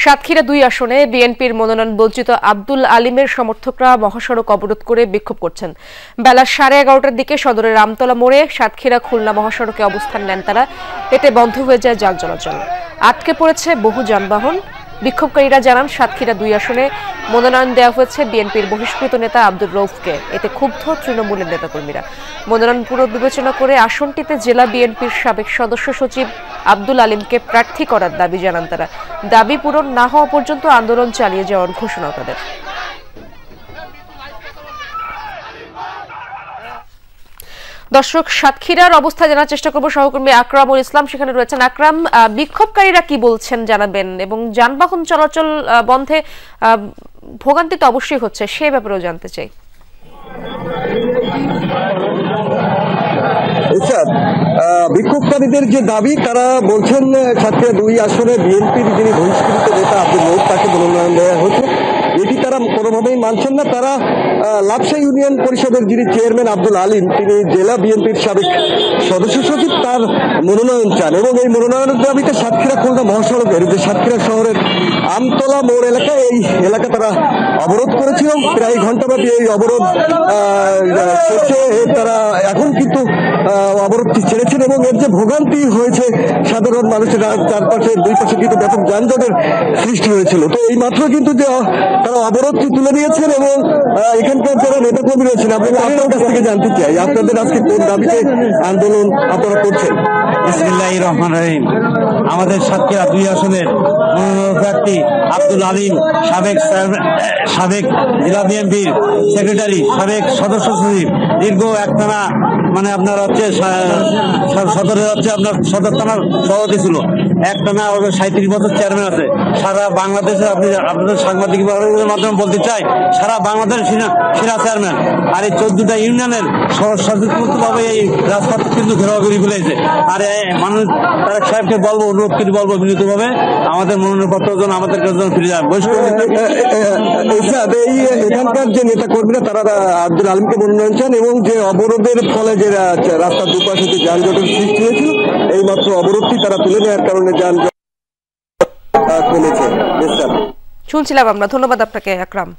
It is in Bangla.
সাতক্ষীরা ২ আসনে বিএনপির মনোনয়ন বঞ্চিত আব্দুল আলিমের সমর্থকরা মহাসড়ক অবরোধ করে বিক্ষোভ করছেন। বেলা 11:30টার দিকে সদরের রামতলা মোড়ে সাতক্ষীরা খুলনা মহাসড়কে অবস্থান নেন তারা। এতে বন্ধ হয়ে যায় যান চলাচল, আটকে পড়েছে বহু যানবাহন। বিক্ষোভকারীরা জানান, সাতক্ষীরা ২ আসনে মনোনয়ন দেওয়া হয়েছে বিএনপির বহিষ্কৃত নেতা আব্দুর রউফকে। এতে ক্ষুব্ধ তৃণমূলের নেতাকর্মীরা মনোনয়ন পুনর্বিবেচনা করে আসনটিতে জেলা বিএনপির সাবেক সদস্য সচিব আব্দুল আলিমকে প্রার্থী করার দাবি জানান তারা। দাবি পূরণ না হওয়া পর্যন্ত আন্দোলন চালিয়ে যাওয়ার ঘোষণা তাদের। দর্শক, সাতক্ষীরার অবস্থা জানার চেষ্টা করব, সহকর্মী আকরামুল ইসলাম সেখানে রয়েছেন। আকরাম, বিক্ষোভকারীরা কি বলছেন জানাবেন, এবং যানবাহন চলাচল বন্ধে ভোগান্তি তো অবশ্যই হচ্ছে, সে ব্যাপারেও জানতে চাই। বিক্ষোভকারীদের যে দাবি, তারা বলছেন সাতক্ষীরা ২ আসনে বিএনপির যিনি বহিষ্কৃত নেতা আব্দুল রউফ, তাকে মনোনয়ন দেওয়া হয়েছে, এটি তারা কোনোভাবেই মানছেন না। তারা লাপসা ইউনিয়ন পরিষদের যিনি চেয়ারম্যান আব্দুল আলিম, তিনি জেলা বিএনপির সাবেক সদস্য সচিব, তার মনোনয়ন চান। এবং এই মনোনয়নের দাবিতে সাতক্ষীরা খুলনা মহাসড়কের যে সাতক্ষীরা শহরের আমতলা মোড় এলাকায়, এই এলাকা তারা অবরোধ করেছিল। প্রায় ঘন্টাব্যাপী এই অবরোধ চলছে। তারা এখন কিন্তু অবরোধটি ছেড়েছেন এবং এর যে ভোগান্তি হয়েছে সাধারণ মানুষের, চারপাশে দুই পাশে কিন্তু ব্যাপক যানজটের সৃষ্টি হয়েছিল। তো এই মাত্র কিন্তু যে তারা অবরোধটি তুলে নিয়েছেন এবং এখানকার যারা নেতাকর্মী রয়েছেন, আপনার কাছ থেকে জানতে চাই, আপনাদের আজকে কোন দাবিতে আন্দোলন আপনারা করছেন? বিসমিল্লাহির রহমানির রহিম। আমাদের সাতক্ষীরা ২ আসনের মনোনয়ন প্রার্থী আব্দুল আলিম, সাবেক জেলা বিএনপির সেক্রেটারি, সাবেক সদস্য সচিব, দীর্ঘ একটানা আপনার হচ্ছে সদরে হচ্ছে আপনার সদর থানার সভাপতি ছিল, একটানা ৩৭ বছর চেয়ারম্যান আছে। সারা বাংলাদেশে আপনাদের সাংবাদিক মাধ্যমে বলতে চাই, সারা বাংলাদেশের সেরা চেয়ারম্যান। আর এই 14টা ইউনিয়নের সচেতনভাবে এই রাজপথ কিন্তু ঘেরাও করে ফেলেছে। আর মানুষ তারা সাহেবকে বলবো, অনুরোধ করে বলবো বিনীতভাবে, আমাদের মনোনয়ন পত্র যেন আমাদের কাছে ফিরে যায়। এখানকার যে নেতা কর্মীরা তারা আব্দুল আলিমকে মনোনয়ন চান এবং যে অবরোধের ফলে যে রাস্তার দুপাশে যে যানজটের সৃষ্টি হয়েছিল, এই মাত্র অবরোধটি তারা তুলে নেওয়ার কারণে যানজট কমেছে। শুনছিলাম আমরা। ধন্যবাদ আপনাকে আকরাম।